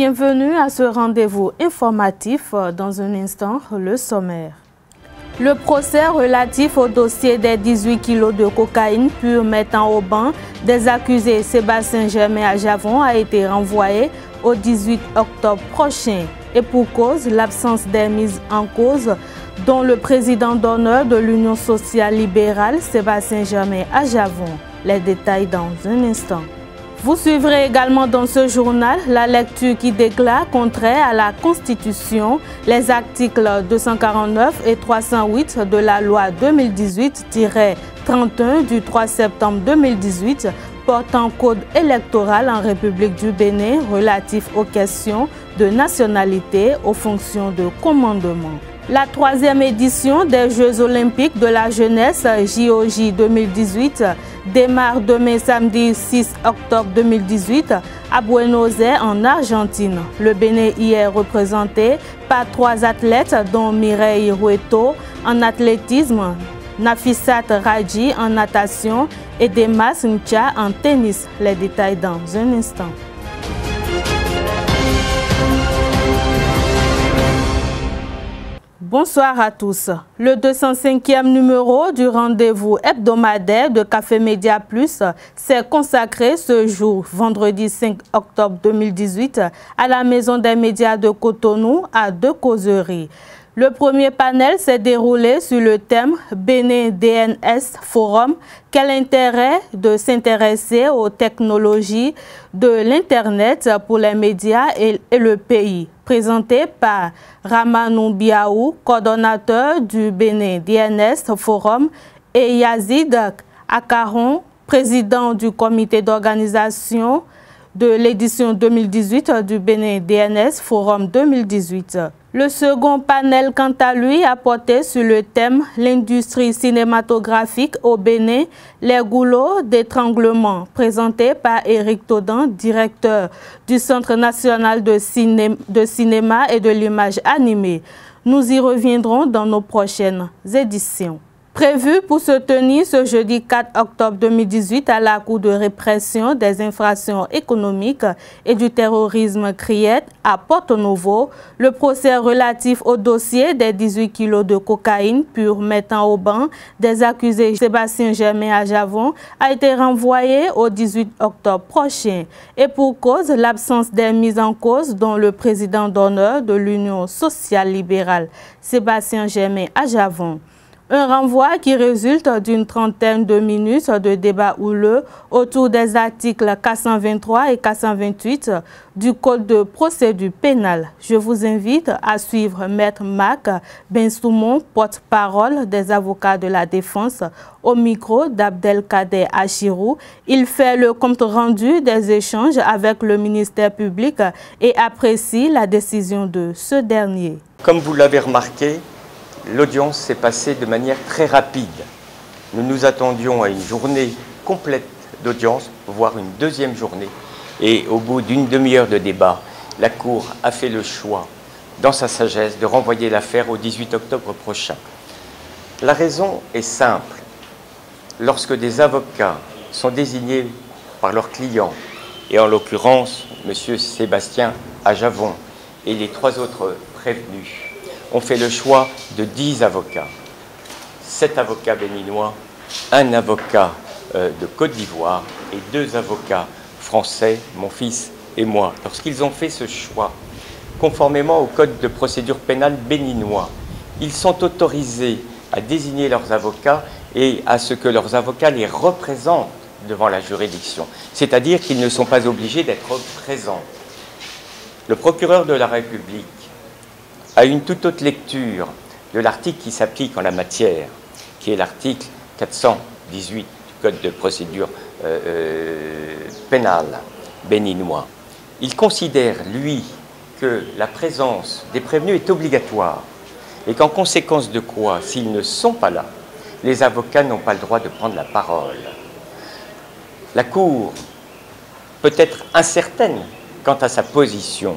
Bienvenue à ce rendez-vous informatif. Dans un instant, le sommaire. Le procès relatif au dossier des 18 kilos de cocaïne pure mettant au banc des accusés Sébastien Germain à Javon a été renvoyé au 18 octobre prochain. Et pour cause, l'absence des mises en cause dont le président d'honneur de l'Union sociale libérale, Sébastien Germain à Javon. Les détails dans un instant. Vous suivrez également dans ce journal la lecture qui déclare contraire à la Constitution les articles 249 et 308 de la loi 2018-31 du 3 septembre 2018 portant code électoral en République du Bénin relatif aux questions de nationalité, aux fonctions de commandement. La troisième édition des Jeux olympiques de la jeunesse JOJ 2018 démarre demain samedi 6 octobre 2018 à Buenos Aires en Argentine. Le Bénin y est représenté par 3 athlètes dont Mireille Rueto en athlétisme, Nafissat Raji en natation et Demas Ncha en tennis. Les détails dans un instant. Bonsoir à tous. Le 205e numéro du rendez-vous hebdomadaire de Café Média Plus s'est consacré ce jour, vendredi 5 octobre 2018, à la Maison des médias de Cotonou à 2 causeries. Le premier panel s'est déroulé sur le thème Bénin DNS Forum. Quel intérêt de s'intéresser aux technologies de l'Internet pour les médias et le pays? Présenté par Ramanou Biaou, coordonnateur du Bénin DNS Forum, et Yazid Akaron, président du comité d'organisation de l'édition 2018 du Bénin DNS Forum 2018. Le second panel, quant à lui, a porté sur le thème « L'industrie cinématographique au Bénin, les goulots d'étranglement », présenté par Éric Taudan, directeur du Centre national de cinéma et de l'image animée. Nous y reviendrons dans nos prochaines éditions. Prévu pour se tenir ce jeudi 4 octobre 2018 à la Cour de répression des infractions économiques et du terrorisme CRIET à Porto Novo, le procès relatif au dossier des 18 kilos de cocaïne pure mettant au banc des accusés Sébastien Germain à Javon a été renvoyé au 18 octobre prochain. Et pour cause, l'absence des mises en cause dont le président d'honneur de l'Union sociale libérale, Sébastien Germain à Javon. Un renvoi qui résulte d'une trentaine de minutes de débat houleux autour des articles 423 et 428 du Code de procédure pénale. Je vous invite à suivre Maître Marc Bensoumon, porte-parole des avocats de la défense, au micro d'Abdelkader Achirou. Il fait le compte-rendu des échanges avec le ministère public et apprécie la décision de ce dernier. Comme vous l'avez remarqué, l'audience s'est passée de manière très rapide. Nous nous attendions à une journée complète d'audience, voire une deuxième journée. Et au bout d'une demi-heure de débat, la Cour a fait le choix, dans sa sagesse, de renvoyer l'affaire au 18 octobre prochain. La raison est simple. Lorsque des avocats sont désignés par leurs clients, et en l'occurrence M. Sébastien à Javon et les 3 autres prévenus, on fait le choix de 10 avocats, 7 avocats béninois, 1 avocat de Côte d'Ivoire et 2 avocats français, mon fils et moi. Lorsqu'ils ont fait ce choix, conformément au Code de procédure pénale béninois, ils sont autorisés à désigner leurs avocats et à ce que leurs avocats les représentent devant la juridiction. C'est-à-dire qu'ils ne sont pas obligés d'être présents. Le procureur de la République à une toute autre lecture de l'article qui s'applique en la matière, qui est l'article 418 du Code de procédure pénale béninois. Il considère, lui, que la présence des prévenus est obligatoire et qu'en conséquence de quoi, s'ils ne sont pas là, les avocats n'ont pas le droit de prendre la parole. La Cour, peut-être incertaine quant à sa position,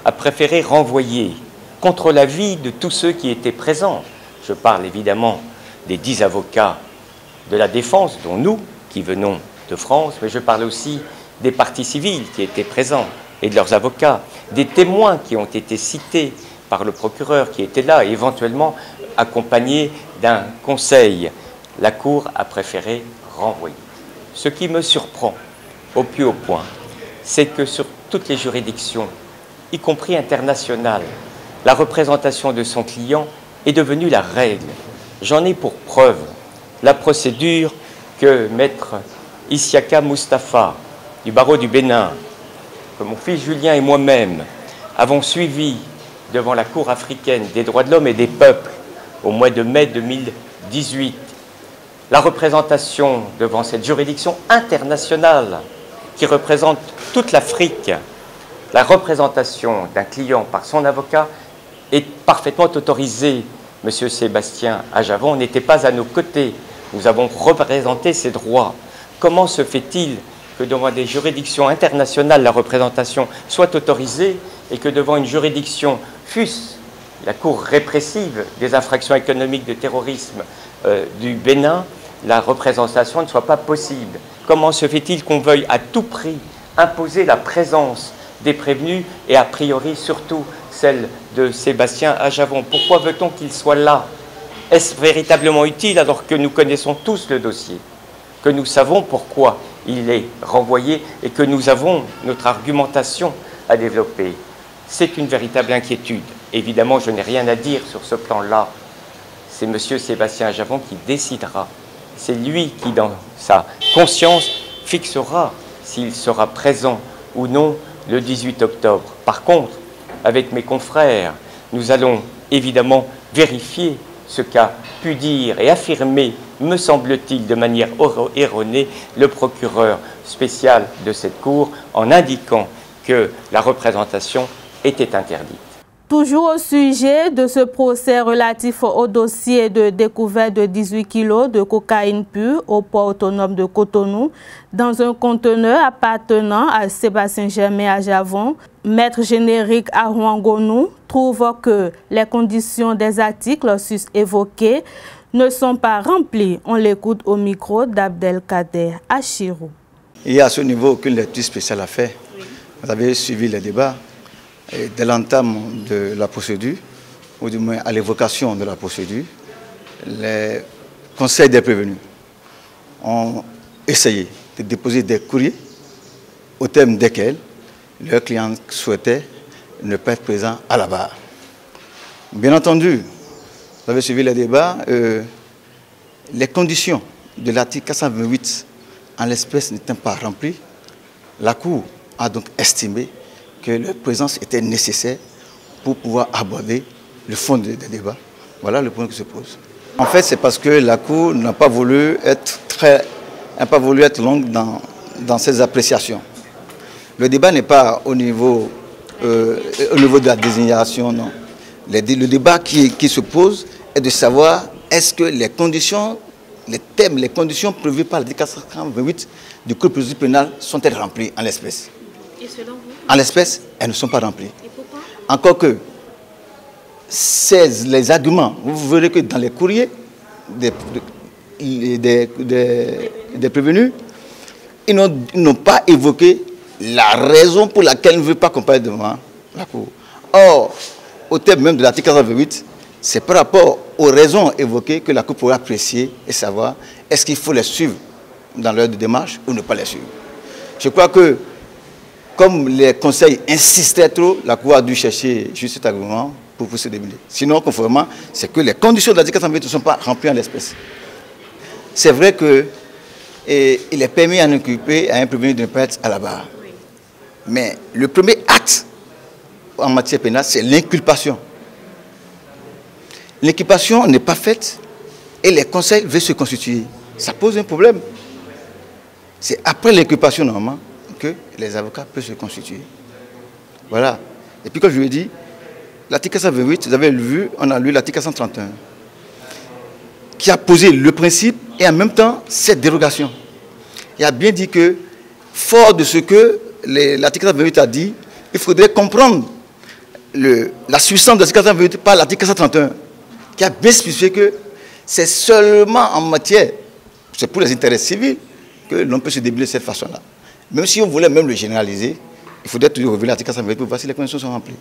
a préféré renvoyer contre l'avis de tous ceux qui étaient présents. Je parle évidemment des 10 avocats de la défense, dont nous, qui venons de France, mais je parle aussi des parties civiles qui étaient présents, et de leurs avocats, des témoins qui ont été cités par le procureur qui était là, éventuellement accompagnés d'un conseil. La Cour a préféré renvoyer. Ce qui me surprend au plus haut point, c'est que sur toutes les juridictions, y compris internationales, la représentation de son client est devenue la règle. J'en ai pour preuve la procédure que maître Issiaka Moustapha du barreau du Bénin, que mon fils Julien et moi-même avons suivi devant la Cour africaine des droits de l'homme et des peuples au mois de mai 2018. La représentation devant cette juridiction internationale qui représente toute l'Afrique, la représentation d'un client par son avocat est parfaitement autorisée. Monsieur Sébastien Ajavon n'était pas à nos côtés. Nous avons représenté ses droits. Comment se fait-il que devant des juridictions internationales, la représentation soit autorisée et que devant une juridiction, fût-ce la Cour répressive des infractions économiques de terrorisme du Bénin, la représentation ne soit pas possible? Comment se fait-il qu'on veuille à tout prix imposer la présence des prévenus et a priori surtout celle de Sébastien Ajavon? Pourquoi veut-on qu'il soit là? Est-ce véritablement utile alors que nous connaissons tous le dossier, que nous savons pourquoi il est renvoyé et que nous avons notre argumentation à développer? C'est une véritable inquiétude. Évidemment, je n'ai rien à dire sur ce plan-là. C'est M. Sébastien Ajavon qui décidera. C'est lui qui, dans sa conscience, fixera s'il sera présent ou non le 18 octobre. Par contre, avec mes confrères, nous allons évidemment vérifier ce qu'a pu dire et affirmer, me semble-t-il, de manière erronée, le procureur spécial de cette Cour en indiquant que la représentation était interdite. Toujours au sujet de ce procès relatif au dossier de découverte de 18 kilos de cocaïne pure au port autonome de Cotonou dans un conteneur appartenant à Sébastien Germain Ajavon, maître générique Arouangonou trouve que les conditions des articles sus-évoqués ne sont pas remplies. On l'écoute au micro d'Abdelkader Achirou. Il y a à ce niveau aucune lecture spéciale à faire. Vous avez suivi les débats. Dès l'entame de la procédure, ou du moins à l'évocation de la procédure, les conseils des prévenus ont essayé de déposer des courriers au terme desquels leurs clients souhaitaient ne pas être présents à la barre. Bien entendu, vous avez suivi les débats, les conditions de l'article 428 en l'espèce n'étant pas remplies, la Cour a donc estimé que leur présence était nécessaire pour pouvoir aborder le fond des débats. Voilà le point qui se pose. En fait, c'est parce que la Cour n'a pas voulu être longue dans ses appréciations. Le débat n'est pas au niveau de la désignation, non. Le débat qui se pose est de savoir est-ce que les conditions, les thèmes, les conditions prévues par l'article 428 du Code de procédure pénale sont-elles remplies en l'espèce? Et selon vous? En l'espèce, elles ne sont pas remplies. Et pourquoi? Encore que les arguments, vous verrez que dans les courriers des prévenus, ils n'ont pas évoqué la raison pour laquelle ils ne veulent pas comparaître devant la Cour. Or, au terme même de l'article 428, c'est par rapport aux raisons évoquées que la Cour pourra apprécier et savoir est-ce qu'il faut les suivre dans leur démarche ou ne pas les suivre. Je crois que comme les conseils insistaient trop, la Cour a dû chercher juste cet argument pour pousser des débats. Sinon, conformément, c'est que les conditions de l'article 428 ne sont pas remplies en l'espèce. C'est vrai qu'il est permis à un inculpé, à un prévenu de ne pas être à la barre. Mais le premier acte en matière pénale, c'est l'inculpation. L'inculpation n'est pas faite et les conseils veulent se constituer. Ça pose un problème. C'est après l'inculpation, normalement, que les avocats peuvent se constituer. Voilà. Et puis, comme je vous l'ai dit, l'article 428, vous avez vu, on a lu l'article 431, qui a posé le principe et en même temps cette dérogation. Il a bien dit que, fort de ce que l'article 428 a dit, il faudrait comprendre la substance de l'article 428 par l'article 431, qui a bien spécifié que c'est seulement en matière, c'est pour les intérêts civils, que l'on peut se débrouiller de cette façon-là. Même si on voulait même le généraliser, Il faudrait toujours revenir à l'article 128 pour voir si les conditions sont remplies.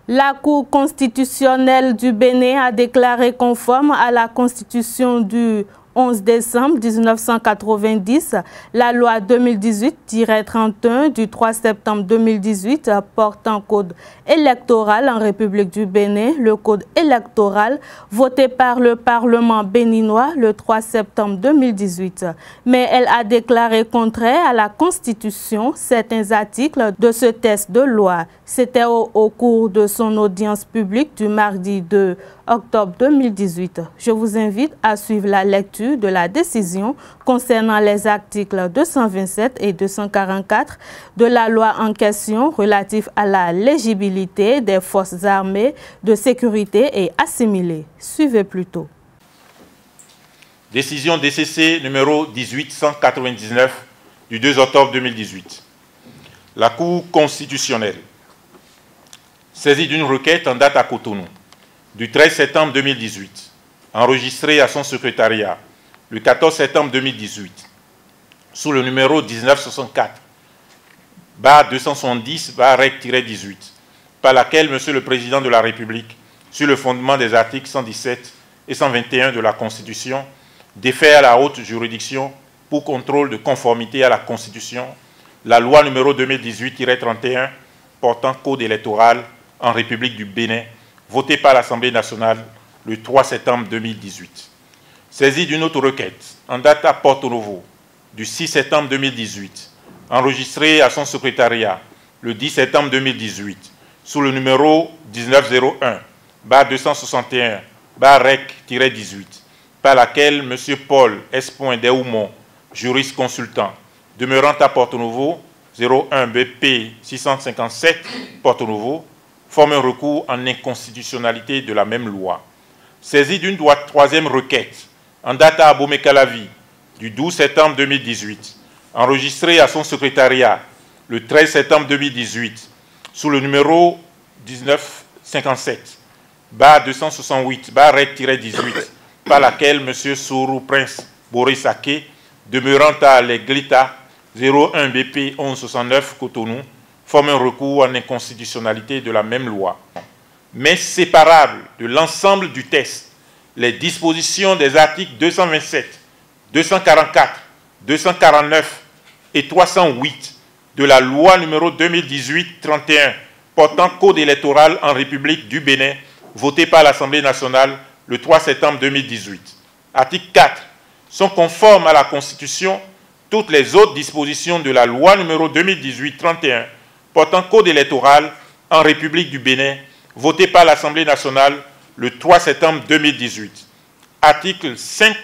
La Cour constitutionnelle du Bénin a déclaré conforme à la Constitution du 11 décembre 1990, la loi 2018-31 du 3 septembre 2018 portant code électoral en République du Bénin, le code électoral voté par le Parlement béninois le 3 septembre 2018. Mais elle a déclaré contraire à la Constitution certains articles de ce texte de loi. C'était au cours de son audience publique du mardi 2 octobre 2018. Je vous invite à suivre la lecture de la décision concernant les articles 227 et 244 de la loi en question relative à la légibilité des forces armées de sécurité et assimilées. Suivez plutôt. Décision DCC numéro 1899 du 2 octobre 2018. La Cour constitutionnelle, saisie d'une requête en date à Cotonou, du 13 septembre 2018, enregistrée à son secrétariat le 14 septembre 2018, sous le numéro 1964-270-REC-18, par laquelle M. le Président de la République, sur le fondement des articles 117 et 121 de la Constitution, défait à la haute juridiction pour contrôle de conformité à la Constitution la loi numéro 2018-31 portant code électoral en République du Bénin, votée par l'Assemblée nationale le 3 septembre 2018. Saisie d'une autre requête en date à Porto Novo du 6 septembre 2018, enregistrée à son secrétariat le 10 septembre 2018, sous le numéro 1901-261-REC-18, par laquelle M. Paul S. Deoumont, juriste consultant, demeurant à Porto Novo, 01 BP 657, Porto Novo, forme un recours en inconstitutionnalité de la même loi. Saisie d'une troisième requête en date à Abomey-Calavi du 12 septembre 2018, enregistrée à son secrétariat le 13 septembre 2018, sous le numéro 1957-268-REC-18, par laquelle M. Sourou Prince Boris Ake, demeurant à l'Eglita 01 BP 1169 Cotonou, forme un recours en inconstitutionnalité de la même loi. Mais séparable de l'ensemble du texte, les dispositions des articles 227, 244, 249 et 308 de la loi numéro 2018-31 portant code électoral en République du Bénin, votée par l'Assemblée nationale le 3 septembre 2018. Article 4. Sont conformes à la Constitution toutes les autres dispositions de la loi numéro 2018-31 portant code électoral en République du Bénin, votée par l'Assemblée nationale le 3 septembre 2018. Article 5.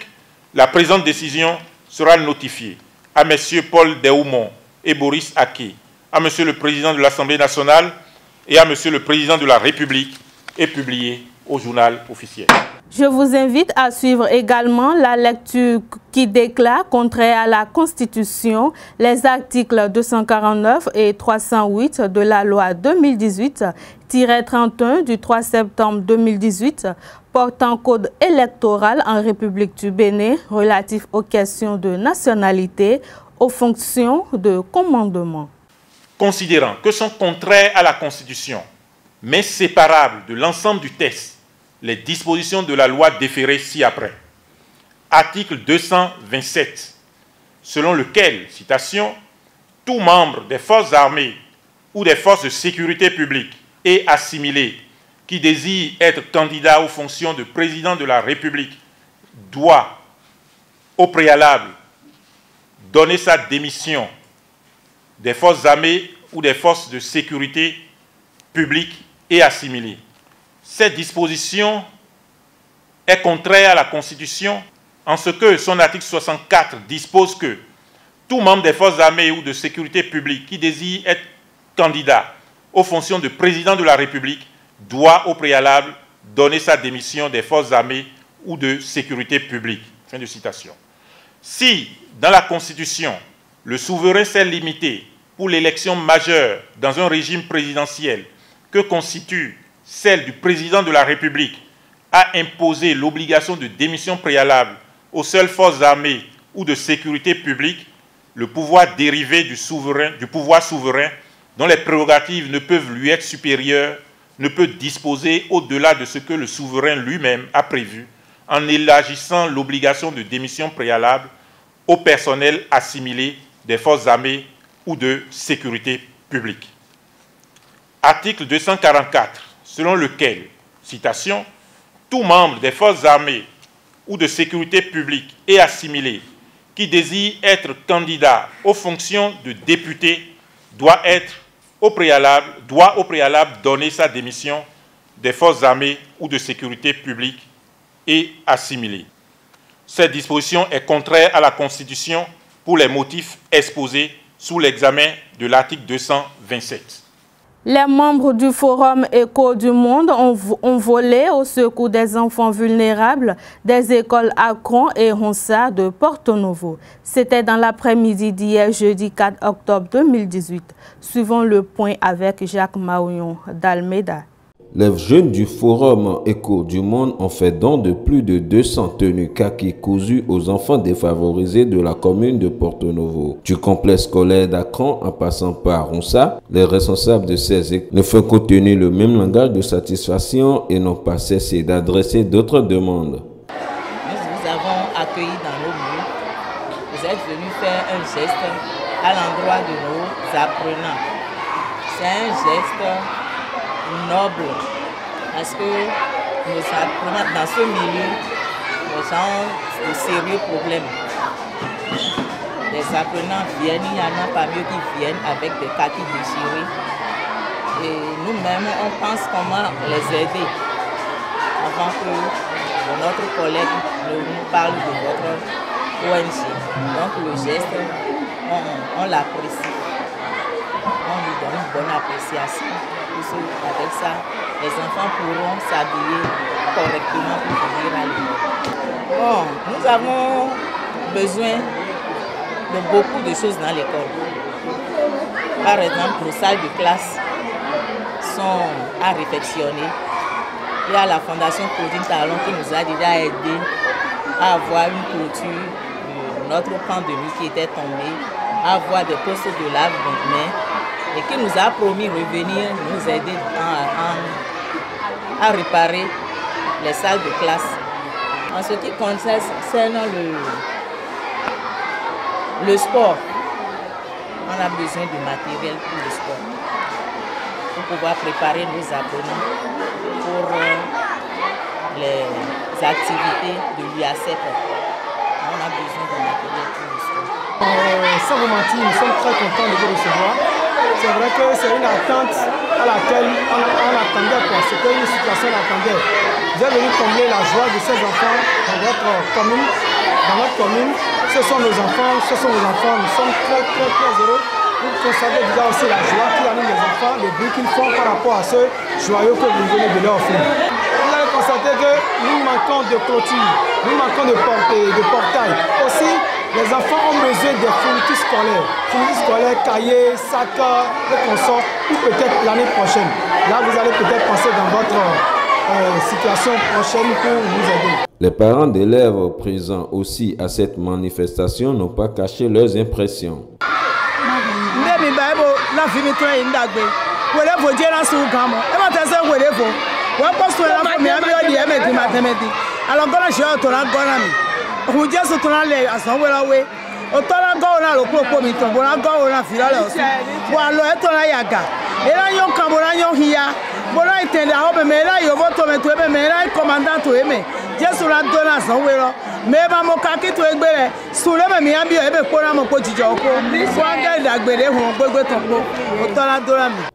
La présente décision sera notifiée à M. Paul Deoumont et Boris Ake, à M. le Président de l'Assemblée nationale et à M. le Président de la République et publiée au journal officiel. Je vous invite à suivre également la lecture qui déclare, contraire à la Constitution, les articles 249 et 308 de la loi 2018-31 du 3 septembre 2018 portant code électoral en République du Bénin relatif aux questions de nationalité, aux fonctions de commandement. Considérant que sont contraires à la Constitution, mais séparables de l'ensemble du texte, les dispositions de la loi déférées ci-après. Article 227, selon lequel, citation, « tout membre des forces armées ou des forces de sécurité publique et assimilés qui désire être candidat aux fonctions de président de la République doit, au préalable, donner sa démission des forces armées ou des forces de sécurité publique et assimilées. » Cette disposition est contraire à la Constitution en ce que son article 64 dispose que tout membre des forces armées ou de sécurité publique qui désire être candidat aux fonctions de président de la République doit au préalable donner sa démission des forces armées ou de sécurité publique. Fin de citation. Si, dans la Constitution, le souverain s'est limité pour l'élection majeure dans un régime présidentiel que constitue celle du président de la République, à imposer l'obligation de démission préalable aux seules forces armées ou de sécurité publique, le pouvoir dérivé du pouvoir souverain dont les prérogatives ne peuvent lui être supérieures, ne peut disposer au-delà de ce que le souverain lui-même a prévu en élargissant l'obligation de démission préalable au personnel assimilé des forces armées ou de sécurité publique. Article 244, selon lequel, citation, « Tout membre des forces armées ou de sécurité publique et assimilé qui désire être candidat aux fonctions de député doit au préalable donner sa démission des forces armées ou de sécurité publique et assimilé. » Cette disposition est contraire à la Constitution pour les motifs exposés sous l'examen de l'article 227. Les membres du Forum Écho du Monde ont volé au secours des enfants vulnérables des écoles Akron et Ronsa de Porto Novo. C'était dans l'après-midi d'hier, jeudi 4 octobre 2018. Suivons le point avec Jacques Maouillon d'Almeida. Les jeunes du Forum Écho du Monde ont fait don de plus de 200 tenues kaki cousues aux enfants défavorisés de la commune de Porto Novo. Du complexe scolaire d'Akron en passant par Ronsa, les responsables de ces écoles ne font qu'obtenir le même langage de satisfaction et n'ont pas cessé d'adresser d'autres demandes. Nous vous avons accueillis dans nos murs. Vous êtes venus faire un geste à l'endroit de nos apprenants. C'est un geste noble, parce que nous apprenons dans ce milieu, les gens ont de sérieux problèmes. Les apprenants viennent, il y en a parmi eux qui viennent avec des kakis déchirés. Et nous-mêmes, on pense comment les aider avant que notre collègue nous parle de votre ONG. Donc le geste, on l'apprécie. On lui donne une bonne appréciation. Avec ça, les enfants pourront s'habiller correctement pour venir à l'école. Bon, nous avons besoin de beaucoup de choses dans l'école. Par exemple, nos salles de classe sont à réfectionner. Il y a la Fondation Claudine Talon qui nous a déjà aidé à avoir une clôture de notre camp de nuit qui était tombé, à avoir des postes de lave-mains, et qui nous a promis revenir nous aider à réparer les salles de classe. En ce qui concerne le sport, on a besoin de matériel pour le sport, pour pouvoir préparer nos apprenants pour les activités de l'UACEP. On a besoin de matériel pour le sport. Sans vous mentir, nous sommes très contents de vous recevoir. C'est vrai que c'est une attente à laquelle on attendait. C'était une situation d'attendait. Vous êtes venu combler la joie de ces enfants dans votre commune. Dans notre commune, ce sont nos enfants, ce sont nos enfants. Nous sommes très heureux. Vous constatez déjà aussi la joie qu'il anime les enfants, le bruit qu'ils font par rapport à ce joyau que vous venez de leur offrir. Vous allez constater que nous manquons de clôture, nous manquons de portail. Aussi, les enfants ont besoin des fournitures scolaires, cahiers, sacs, et consorts, ou peut-être l'année prochaine. Là, vous allez peut-être penser dans votre situation prochaine pour vous aider. Les parents d'élèves présents aussi à cette manifestation n'ont pas caché leurs impressions.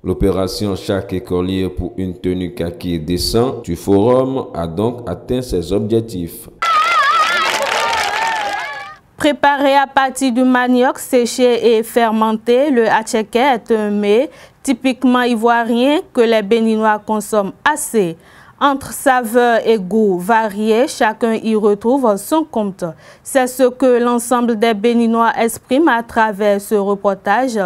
L'opération Chaque écolier pour une tenue kaki décent du forum a donc atteint ses objectifs. Préparé à partir du manioc séché et fermenté, le atcheke est un mets typiquement ivoirien que les Béninois consomment assez. Entre saveurs et goûts variés, chacun y retrouve son compte. C'est ce que l'ensemble des Béninois exprime à travers ce reportage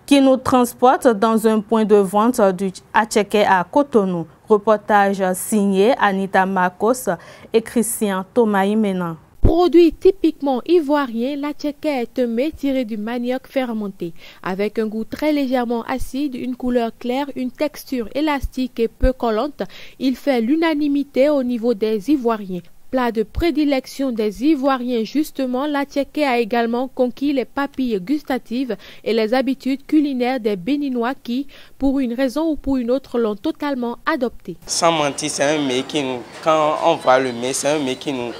qui nous transporte dans un point de vente du atcheke à Cotonou. Reportage signé Anita Marcos et Christian Thomas Imena. Produit typiquement ivoirien, l'attiéké est un mets tiré du manioc fermenté. Avec un goût très légèrement acide, une couleur claire, une texture élastique et peu collante, il fait l'unanimité au niveau des Ivoiriens. Plat de prédilection des Ivoiriens, justement, l'attiéké a également conquis les papilles gustatives et les habitudes culinaires des Béninois qui, pour une raison ou pour une autre, l'ont totalement adopté. Sans mentir, c'est un mets qui nous, quand on voit le mets, c'est un mets qui nous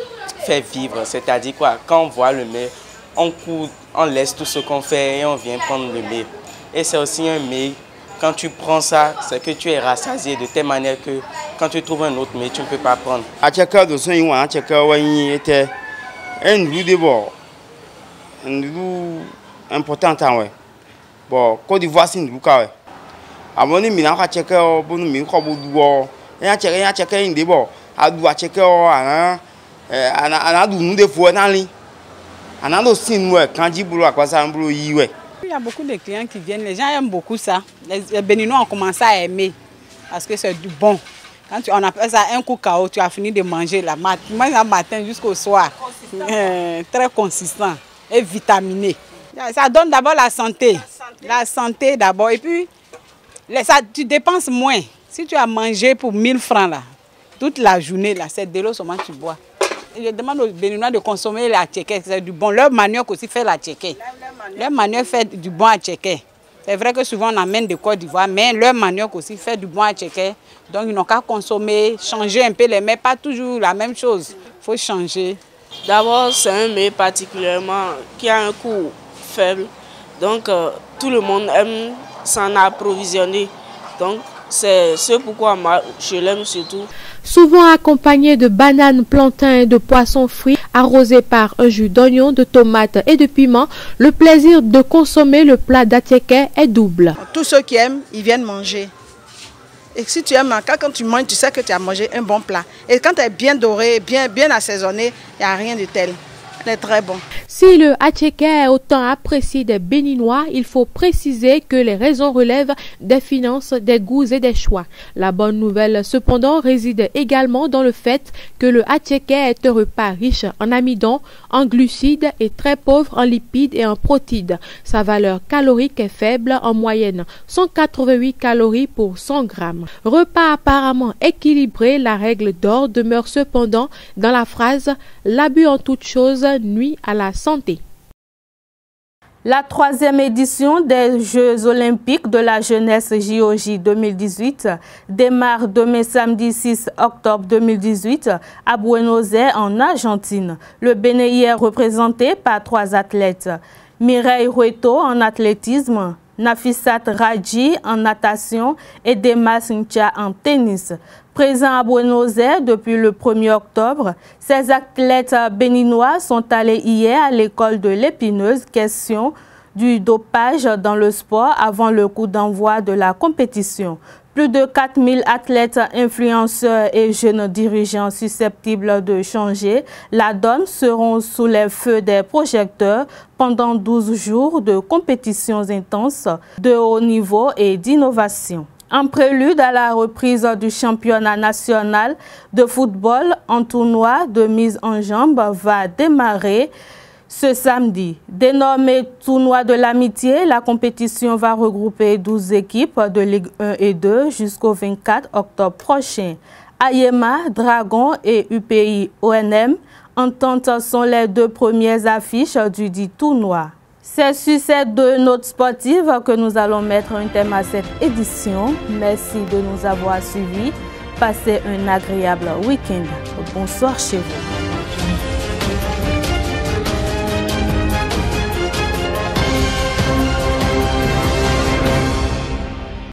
fait vivre. C'est-à-dire quoi, quand on voit le mets, on court, on laisse tout ce qu'on fait et on vient prendre le mets. Et c'est aussi un mets, quand tu prends ça, c'est que tu es rassasié de telle manière que quand tu trouves un autre mets, tu ne peux pas prendre. Attiéké de son yuan, attiéké wani était un loup de bord, un loup important en ouais. Bon, Côte d'Ivoire c'est un loup quand ouais. Avant de milan attiéké au bon mi ko boudou, et attiéké un de bord, a dou attiéké ana dou nous de fois dans li, ana do sin ouais quand dit boulot à quoi ça un boulot y ouais. Il y a beaucoup de clients qui viennent, les gens aiment beaucoup ça. Les Béninois ont commencé à aimer parce que c'est du bon. Quand on appelle ça un coup KO, tu as fini de manger la mat. Tu manges le matin jusqu'au soir. Très consistant et vitaminé. Ça donne d'abord la santé. La santé d'abord. Et puis, tu dépenses moins. Si tu as mangé pour 1000 francs là, toute la journée, là, c'est de l'eau seulement tu bois. Je demande aux Béninois de consommer l'attiéké, c'est du bon. Leur manioc aussi fait l'attiéké. Leur manioc fait du bon attiéké. C'est vrai que souvent on amène de Côte d'Ivoire, mais leur manioc aussi fait du bon attiéké. Donc ils n'ont qu'à consommer, changer un peu les mets, pas toujours la même chose. Il faut changer. D'abord, c'est un mets particulièrement qui a un coût faible. Donc tout le monde aime s'en approvisionner. Donc c'est ce pourquoi moi, je l'aime surtout. Souvent accompagné de bananes, plantains et de poissons frits, arrosé par un jus d'oignon, de tomates et de piment, le plaisir de consommer le plat d'attiéké est double. Tous ceux qui aiment, ils viennent manger. Et si tu aimes, quand tu manges, tu sais que tu as mangé un bon plat. Et quand tu es bien doré, bien assaisonné, il n'y a rien de tel. C'est très bon. Si le attiéké est autant apprécié des Béninois, il faut préciser que les raisons relèvent des finances, des goûts et des choix. La bonne nouvelle, cependant, réside également dans le fait que le attiéké est un repas riche en amidon, en glucides et très pauvre en lipides et en protides. Sa valeur calorique est faible, en moyenne 188 calories pour 100 grammes. Repas apparemment équilibré, la règle d'or demeure cependant dans la phrase « l'abus en toute chose nuit à la santé ». La 3e édition des Jeux olympiques de la jeunesse JOJ 2018 démarre demain samedi 6 octobre 2018 à Buenos Aires en Argentine. Le Bénin y est représenté par 3 athlètes. Mireille Hueto en athlétisme, Nafissat Radji en natation et Demas Ncha en tennis. Présents à Buenos Aires depuis le 1er octobre, ces athlètes béninois sont allés hier à l'école de l'Épineuse. Question du dopage dans le sport avant le coup d'envoi de la compétition. Plus de 4000 athlètes, influenceurs et jeunes dirigeants susceptibles de changer la donne seront sous les feux des projecteurs pendant 12 jours de compétitions intenses de haut niveau et d'innovation. En prélude à la reprise du championnat national de football, un tournoi de mise en jambe va démarrer ce samedi. Dénommé tournoi de l'amitié, la compétition va regrouper 12 équipes de Ligue 1 et 2 jusqu'au 24 octobre prochain. Ayema, Dragon et UPI ONM Entente sont les 2 premières affiches du dit tournoi. C'est sur ces 2 notes sportives que nous allons mettre un terme à cette édition. Merci de nous avoir suivis. Passez un agréable week-end. Bonsoir chez vous.